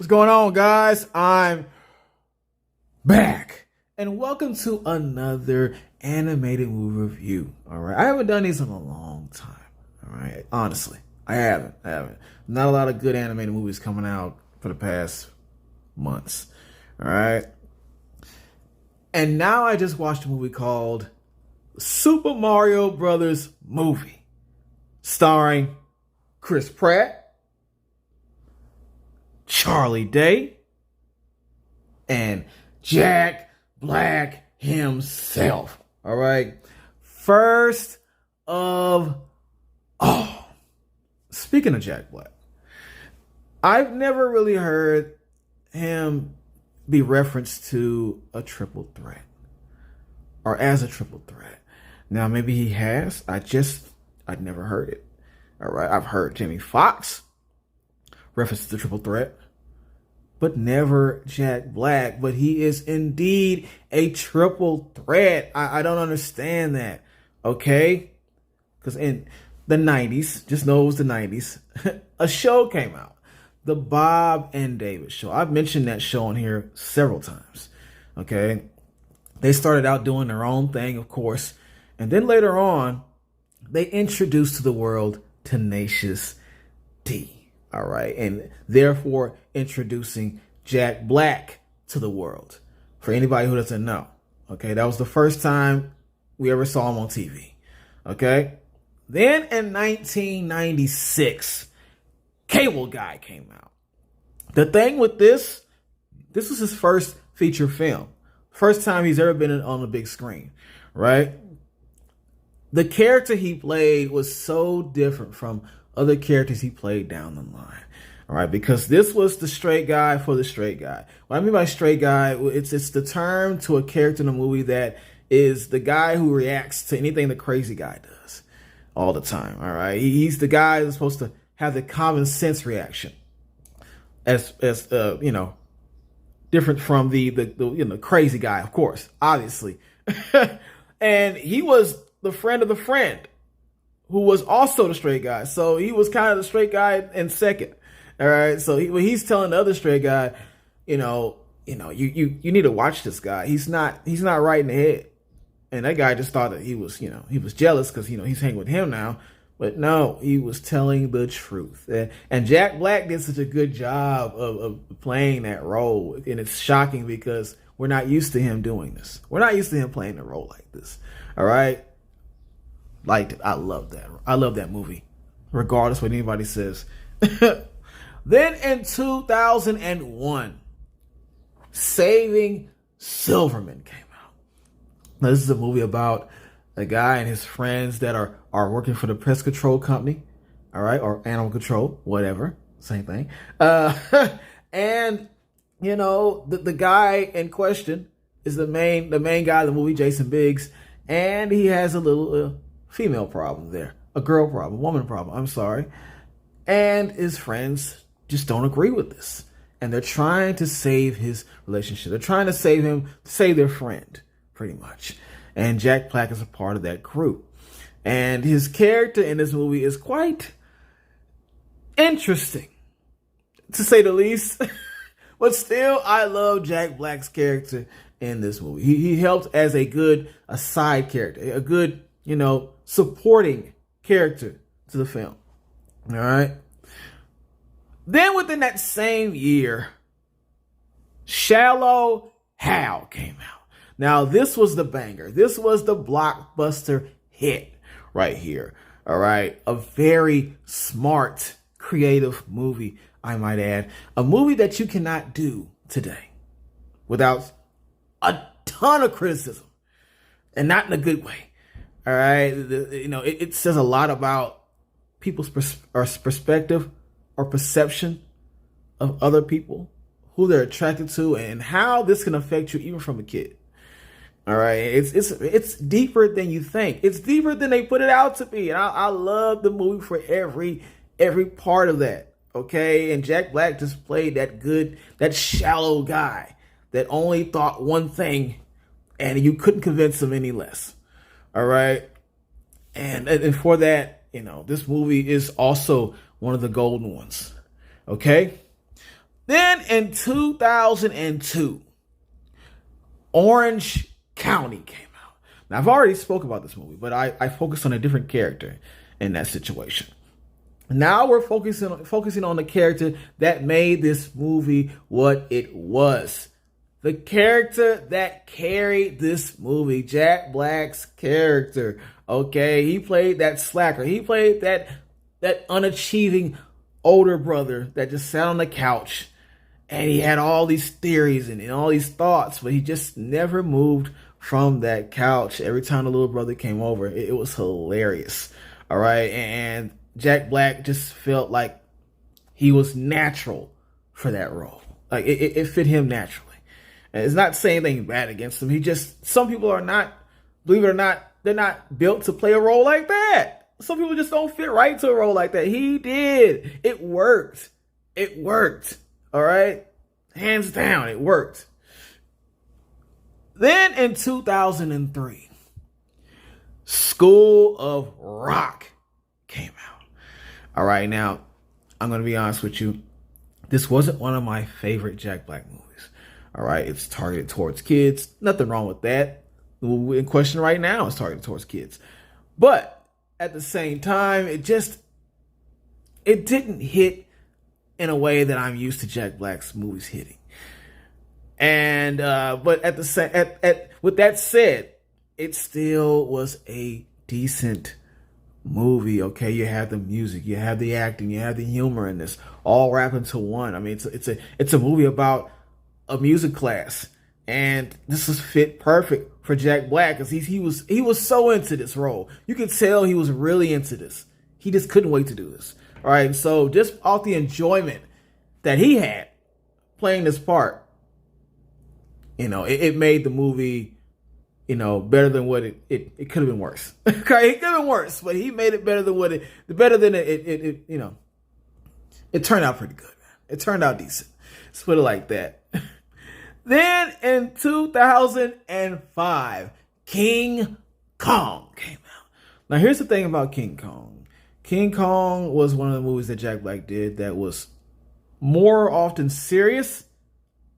What's going on, guys? I'm back. And welcome to another animated movie review. All right. I haven't done these in a long time. All right. Honestly, I haven't. Not a lot of good animated movies coming out for the past months. All right. And now I just watched a movie called Super Mario Brothers Movie, starring Chris Pratt, Charlie Day, and Jack Black himself. All right. First of all, speaking of Jack Black, I've never really heard him be referenced to a triple threat or as a triple threat. Now, maybe he has. I'd never heard it. All right. I've heard Jamie Foxx reference the triple threat, but never Jack Black. But he is indeed a triple threat. I don't understand that. Okay? Because in the 90s, just know it was the 90s, a show came out. The Bob and David Show. I've mentioned that show on here several times. Okay? They started out doing their own thing, of course. And then later on, they introduced to the world Tenacious D. All right. And therefore introducing Jack Black to the world. For anybody who doesn't know. Okay. That was the first time we ever saw him on TV. Okay. Then in 1996, Cable Guy came out. The thing with this was his first feature film. First time he's ever been on the big screen. Right. The character he played was so different from other characters he played down the line. All right, because this was the straight guy for the straight guy. What I mean by straight guy, it's the term to a character in a movie that is the guy who reacts to anything the crazy guy does all the time. All right, he's the guy that's supposed to have the common sense reaction, as different from the crazy guy, of course, obviously. And he was the friend of the friend, who was also the straight guy. So he was kind of the straight guy in second. All right. So he's telling the other straight guy, you need to watch this guy. He's not right in the head. And that guy just thought that he was jealous because, he's hanging with him now. But no, he was telling the truth. And Jack Black did such a good job of playing that role. And it's shocking because we're not used to him doing this. We're not used to him playing a role like this. All right. Liked it. I love that. I love that movie, regardless what anybody says. Then in 2001, Saving Silverman came out. Now, this is a movie about a guy and his friends that are working for the pest control company, all right, or animal control, whatever, same thing. And the guy in question is the main guy of the movie, Jason Biggs, and he has a little female problem there, a girl problem, woman problem, I'm sorry. And his friends just don't agree with this. And they're trying to save his relationship. They're trying to save him, save their friend, pretty much. And Jack Black is a part of that group. And his character in this movie is quite interesting, to say the least. But still, I love Jack Black's character in this movie. He helped as a side character, a good, supporting character to the film. All right. Then within that same year, Shallow Hal came out. Now, this was the banger. This was the blockbuster hit right here. All right. A very smart, creative movie, I might add. A movie that you cannot do today without a ton of criticism, and not in a good way. All right. It says a lot about people's perspective or perception of other people, who they're attracted to, and how this can affect you even from a kid. All right. It's deeper than you think. It's deeper than they put it out to be. And I love the movie for every part of that. Okay. And Jack Black just played that shallow guy that only thought one thing and you couldn't convince him any less. All right. And for that, this movie is also one of the golden ones. Okay. Then in 2002, Orange County came out. Now, I've already spoke about this movie, but I focused on a different character in that situation. Now we're focusing on the character that made this movie what it was. The character that carried this movie, Jack Black's character. Okay, he played that slacker. He played that unachieving older brother that just sat on the couch and he had all these theories and all these thoughts, but he just never moved from that couch. Every time the little brother came over, it was hilarious. All right, and Jack Black just felt like he was natural for that role. Like it fit him naturally. And it's not saying anything bad against him. Some people are not, believe it or not, they're not built to play a role like that. Some people just don't fit right to a role like that. He did. It worked. It worked. All right? Hands down, it worked. Then in 2003, School of Rock came out. All right, now, I'm going to be honest with you. This wasn't one of my favorite Jack Black movies. All right, it's targeted towards kids. Nothing wrong with that. The movie in question right now is targeted towards kids. But at the same time, it didn't hit in a way that I'm used to Jack Black's movies hitting. And but with that said, it still was a decent movie. Okay, you have the music, you have the acting, you have the humor in this, all wrapped into one. I mean, it's a movie about a music class, and this was fit perfect for Jack Black because he was so into this role. You could tell he was really into this. He just couldn't wait to do this. All right, so just off the enjoyment that he had playing this part, it made the movie, better than what it could have been worse. Okay, it could have been worse, but he made it better than it turned out pretty good, man. It turned out decent. Let's put it like that. Then in 2005, King Kong came out. Now here's the thing about King Kong. King Kong was one of the movies that Jack Black did that was more often serious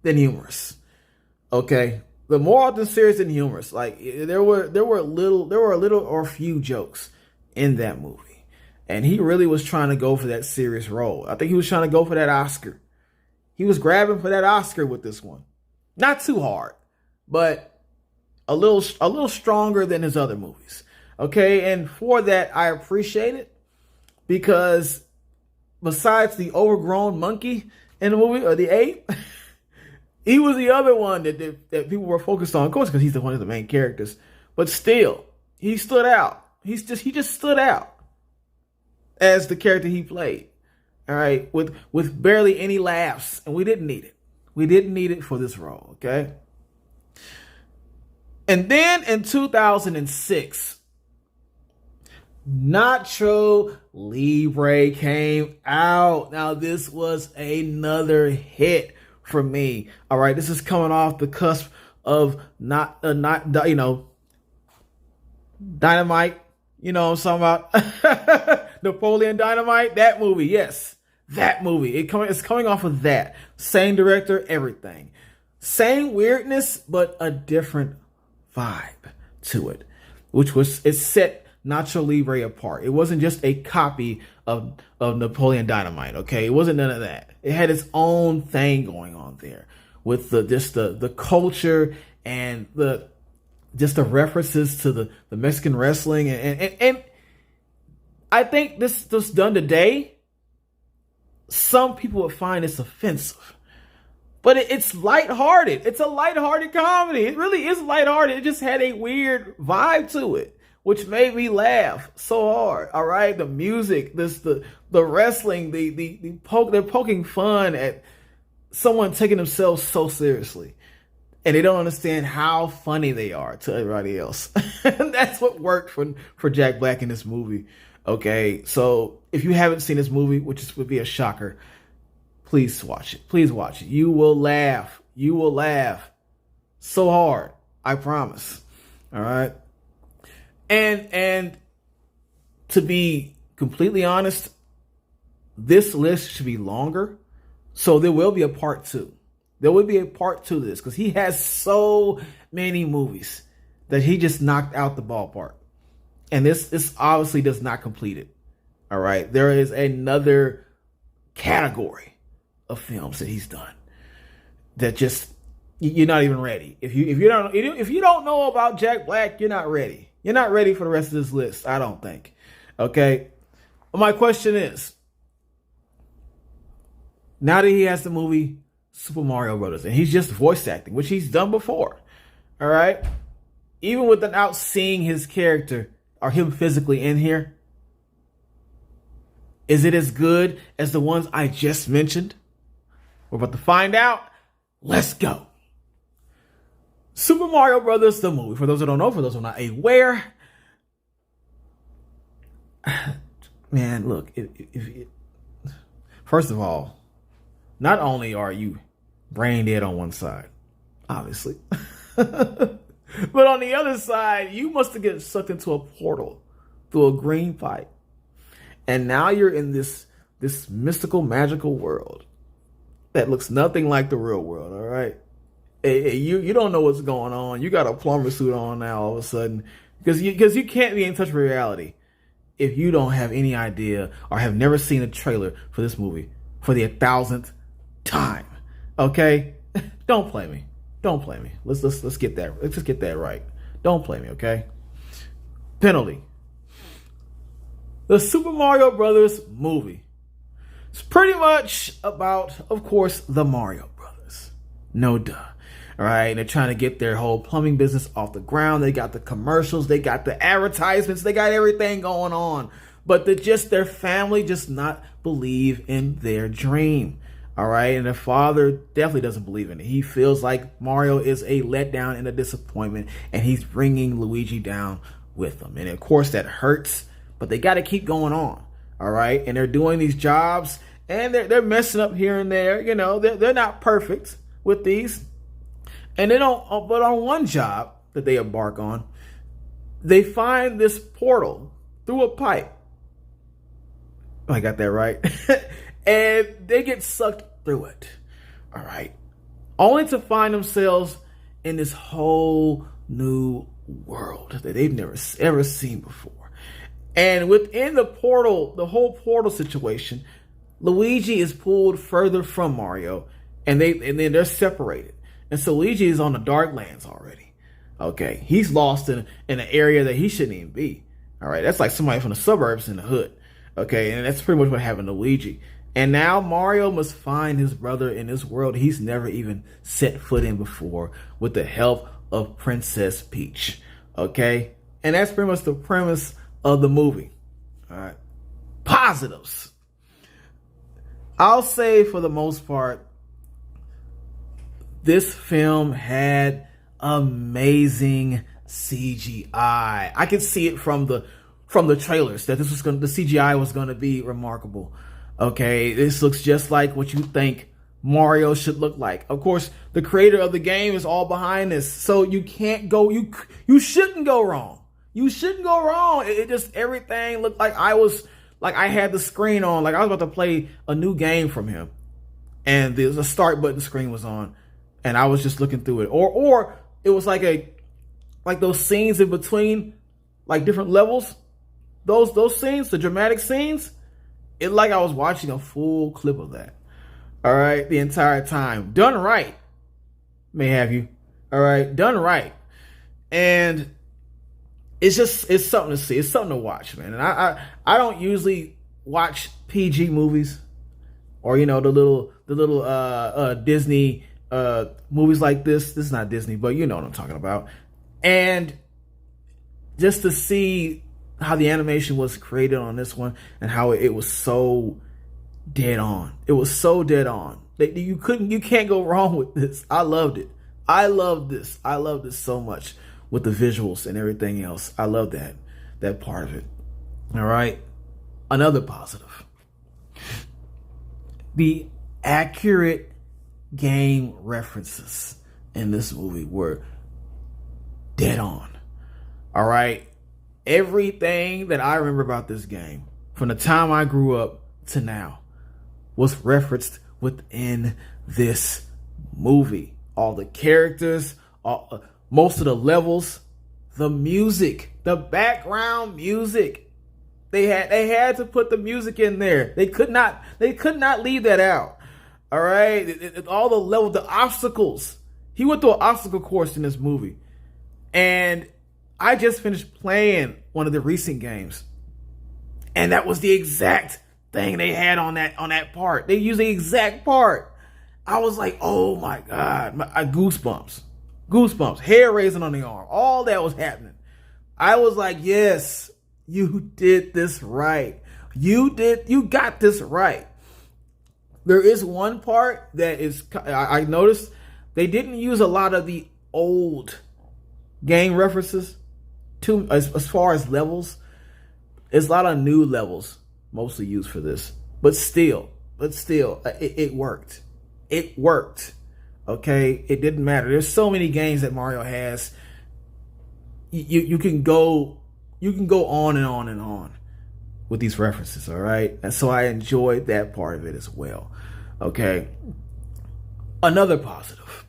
than humorous. Okay, the more often serious than humorous. Like there were a little or few jokes in that movie, and he really was trying to go for that serious role. I think he was trying to go for that Oscar. He was grabbing for that Oscar with this one. Not too hard, but a little stronger than his other movies. Okay, and for that I appreciate it because besides the overgrown monkey in the movie or the ape. He was the other one that people were focused on, of course, because he's one of the main characters. But still, he stood out. He just stood out as the character he played. All right, with barely any laughs, and we didn't need it. We didn't need it for this role. Okay. And then in 2006, Nacho Libre came out. Now this was another hit for me. All right, this is coming off the cusp of not Dynamite. You know what I'm talking about? Napoleon Dynamite. That movie, yes, that movie. It's coming off of that. Same director, everything. Same weirdness, but a different vibe to it, it set Nacho Libre apart. It wasn't just a copy of Napoleon Dynamite. Okay, it wasn't none of that. It had its own thing going on there with the culture and the references to the Mexican wrestling and I think this was done today. Some people would find this offensive, but it's lighthearted. It's a lighthearted comedy. It really is lighthearted. It just had a weird vibe to it, which made me laugh so hard. All right, the music, the wrestling, they're poking fun at someone taking themselves so seriously, and they don't understand how funny they are to everybody else. And that's what worked for Jack Black in this movie. Okay, so if you haven't seen this movie, which would be a shocker, please watch it. Please watch it. You will laugh. You will laugh so hard. I promise. All right. And to be completely honest, this list should be longer So there will be a part two. There will be a part two to this because he has so many movies that he just knocked out the ballpark. And this obviously does not complete it. All right. There is another category of films that he's done that just you're not even ready. If you don't know about Jack Black, you're not ready. You're not ready for the rest of this list, I don't think. Okay. But my question is, now that he has the movie Super Mario Brothers and he's just voice acting, which he's done before, all right? Even without seeing his character or him physically in here, is it as good as the ones I just mentioned? We're about to find out. Let's go. Super Mario Brothers, the movie. For those who don't know, for those who are not aware, man, look, first of all, not only are you brain dead on one side, obviously, but on the other side, you must have gotten sucked into a portal through a green pipe. And now you're in this mystical, magical world that looks nothing like the real world, all right? You don't know what's going on. You got a plumber suit on now all of a sudden because you can't be in touch with reality if you don't have any idea or have never seen a trailer for this movie for the 1,000th time. Okay? Don't play me. Don't play me. Let's get that. Let's just get that right. Don't play me, okay? Penalty. The Super Mario Brothers movie. It's pretty much about, of course, the Mario Brothers. No duh. All right, they're trying to get their whole plumbing business off the ground. They got the commercials, they got the advertisements, they got everything going on. But their family just not believe in their dream. All right, and their father definitely doesn't believe in it. He feels like Mario is a letdown and a disappointment, and he's bringing Luigi down with them. And of course, that hurts, but they got to keep going on. All right, and they're doing these jobs, and they're messing up here and there. You know, they're not perfect with these. And they don't, but on one job that they embark on, they find this portal through a pipe. I got that right. And they get sucked through it. All right. Only to find themselves in this whole new world that they've never ever seen before. And within the portal, the whole portal situation, Luigi is pulled further from Mario, and then they're separated. And so Luigi is on the Darklands already. Okay. He's lost in an area that he shouldn't even be. All right. That's like somebody from the suburbs in the hood. Okay. And that's pretty much what happened to Luigi. And now Mario must find his brother in this world he's never even set foot in before with the help of Princess Peach. Okay. And that's pretty much the premise of the movie. All right. Positives. I'll say for the most part, this film had amazing CGI. I could see it from the trailers that the CGI was going to be remarkable. Okay, this looks just like what you think Mario should look like. Of course, the creator of the game is all behind this, so you can't go. You shouldn't go wrong. You shouldn't go wrong. It just everything looked like I had the screen on, like I was about to play a new game from him, and the start button screen was on. And I was just looking through it, or it was like those scenes in between, like different levels. Those scenes, the dramatic scenes, it like I was watching a full clip of that. All right, the entire time, done right, may have you. All right, done right, and it's something to see. It's something to watch, man. And I don't usually watch PG movies, or the little Disney. Movies like this is not Disney, but you know what I'm talking about. And just to see how the animation was created on this one and how it was so dead on. It was so dead on. You can't go wrong with this. I loved it. I love this. I love this so much with the visuals and everything else. I love that part of it. All right. Another positive. The accurate game references in this movie were dead on. All right. Everything that I remember about this game from the time I grew up to now was referenced within this movie. All the characters, most of the levels, the music, the background music. They had to put the music in there. They could not leave that out. All right, all the levels, the obstacles. He went through an obstacle course in this movie, and I just finished playing one of the recent games, and that was the exact thing they had on that part. They used the exact part. I was like, oh my God, goosebumps, hair raising on the arm. All that was happening. I was like, yes, you did this right. You got this right. There is one part that is, I noticed they didn't use a lot of the old game references as far as levels. There's a lot of new levels mostly used for this, but still, it worked. It worked. Okay, it didn't matter. There's so many games that Mario has. You can go on and on and on with these references. All right, and so I enjoyed that part of it as well. Okay, another positive.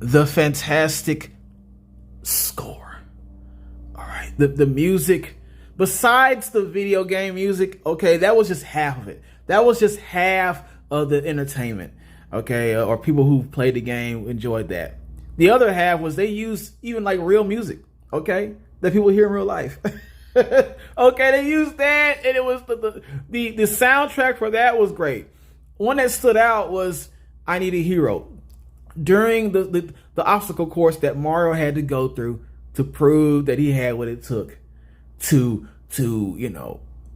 The fantastic score. All right, the music, besides the video game music, okay, that was just half of it. That was just half of the entertainment, okay, or people who played the game enjoyed that. The other half was they used even like real music, okay, that people hear in real life. Okay, they used that, and it was the soundtrack for that was great. One that stood out was "I Need a Hero." During the obstacle course that Mario had to go through to prove that he had what it took to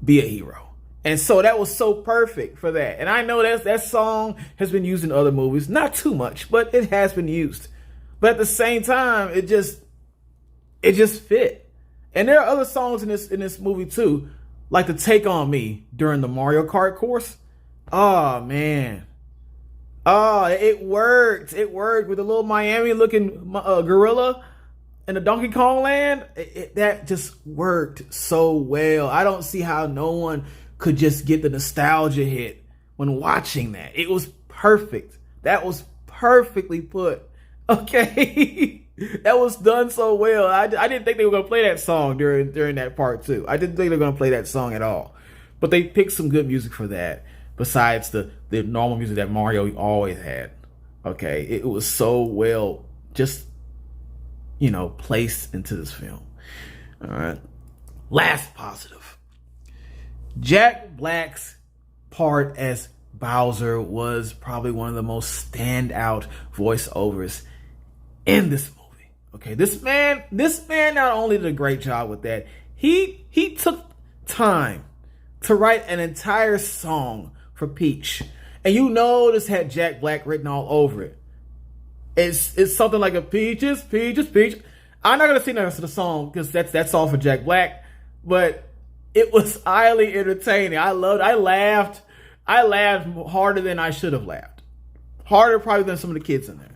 be a hero. And so that was so perfect for that. And I know that song has been used in other movies, not too much, but it has been used. But at the same time, it just fit. And there are other songs in this movie too, like the "Take on Me" during the Mario Kart course. Oh man. Oh, it worked. It worked with a little Miami-looking gorilla in the Donkey Kong land. That just worked so well. I don't see how no one could just get the nostalgia hit when watching that. It was perfect. That was perfectly put. Okay. That was done so well. I didn't think they were going to play that song during that part too. I didn't think they were going to play that song at all. But they picked some good music for that, besides the normal music that Mario always had. Okay, it was so well just, placed into this film. All right. Last positive. Jack Black's part as Bowser was probably one of the most standout voiceovers in this movie. Okay, this man not only did a great job with that, he took time to write an entire song for Peach. And this had Jack Black written all over it. It's something like a peaches, peaches, peach. I'm not gonna sing the rest of the song because that's all for Jack Black, but it was highly entertaining. I laughed harder than I should have laughed. Harder probably than some of the kids in there.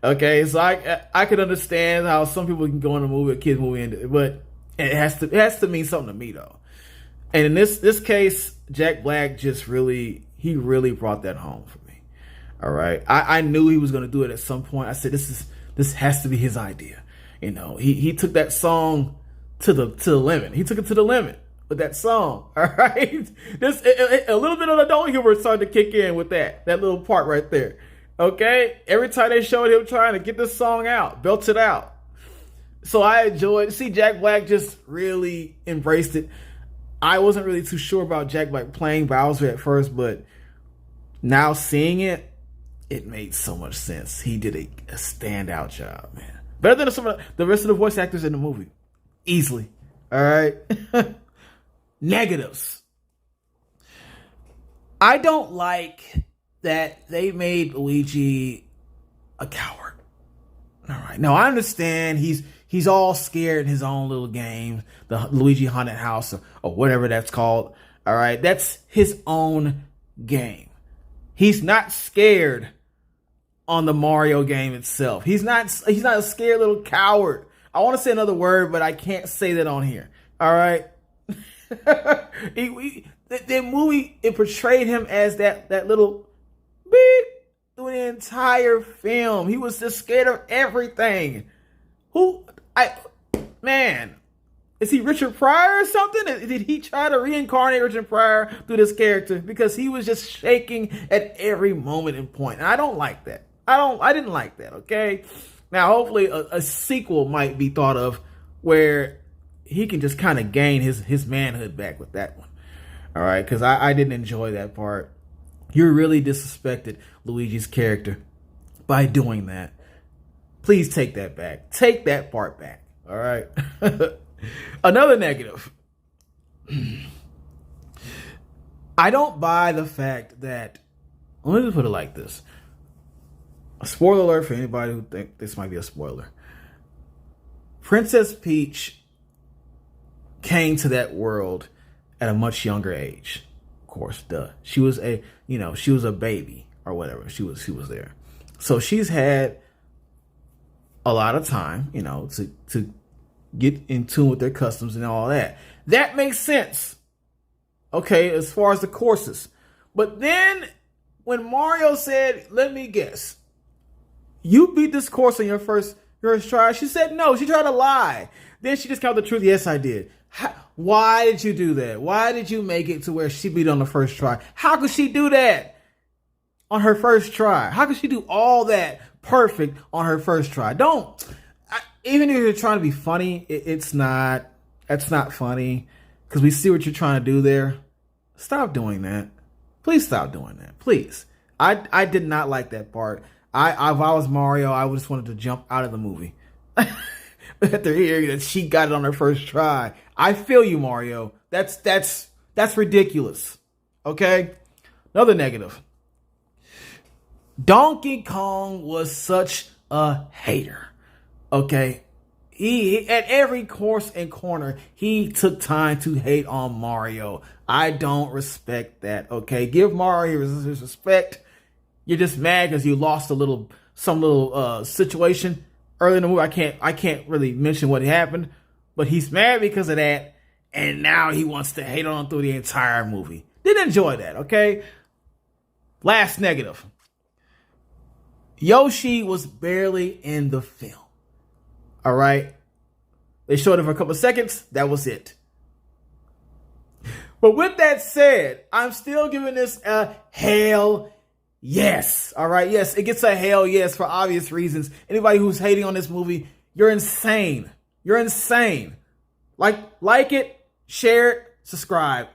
Okay, so I could understand how some people can go in a kids movie, but it has to mean something to me though. And in this case, Jack Black really brought that home for me. All right, I knew he was going to do it at some point. I said this has to be his idea. He took that song to the limit. He took it to the limit with that song. All right, a little bit of adult humor started to kick in with that little part right there. Okay, every time they showed him trying to get this song out, belt it out. So I enjoyed. See, Jack Black just really embraced it. I wasn't really too sure about Jack Black playing Bowser at first, but now seeing it, it made so much sense. He did a standout job, man. Better than some of the rest of the voice actors in the movie. Easily. All right. Negatives. I don't like that they made Luigi a coward. All right. Now, I understand he's all scared in his own little game, the Luigi Haunted House or whatever that's called. All right. That's his own game. He's not scared on the Mario game itself. He's not a scared little coward. I want to say another word, but I can't say that on here. All right. The movie, it portrayed him as that little beep through the entire film. He was just scared of everything. Man, is he Richard Pryor or something? Did he try to reincarnate Richard Pryor through this character? Because he was just shaking at every moment and point. And I don't like that. I didn't like that, okay? Now, hopefully a sequel might be thought of where he can just kind of gain his manhood back with that one. All right? Because I didn't enjoy that part. You really disrespected Luigi's character by doing that. Please take that back. Take that part back. All right? Another negative. I don't buy the fact that, let me just put it like this. A spoiler alert for anybody who think this might be a spoiler. Princess Peach came to that world at a much younger age. Of course, duh. She was a baby or whatever. She was there. So she's had a lot of time, to get in tune with their customs and all that. That makes sense. Okay, as far as the courses. But then when Mario said, let me guess, you beat this course on your first try, she said no. She tried to lie. Then she just came out the truth. Yes, I did. Why did you do that? Why did you make it to where she beat on the first try? How could she do that on her first try? How could she do all that perfect on her first try? Even if you're trying to be funny, that's not funny, because we see what you're trying to do there. Stop doing that. Please stop doing that. Please. I did not like that part. If I was Mario, I just wanted to jump out of the movie. After hearing that she got it on her first try. I feel you, Mario. That's ridiculous. Okay? Another negative. Donkey Kong was such a hater. Okay? He at every course and corner, he took time to hate on Mario. I don't respect that. Okay? Give Mario his respect. You're just mad because you lost some little situation early in the movie. I can't really mention what happened, but he's mad because of that, and now he wants to hate on through the entire movie. Didn't enjoy that, okay? Last negative. Yoshi was barely in the film. All right? They showed it for a couple of seconds. That was it. But with that said, I'm still giving this a hell yes. All right. Yes, it gets a hell yes for obvious reasons. Anybody who's hating on this movie, you're insane. You're insane. Like it, share it, subscribe.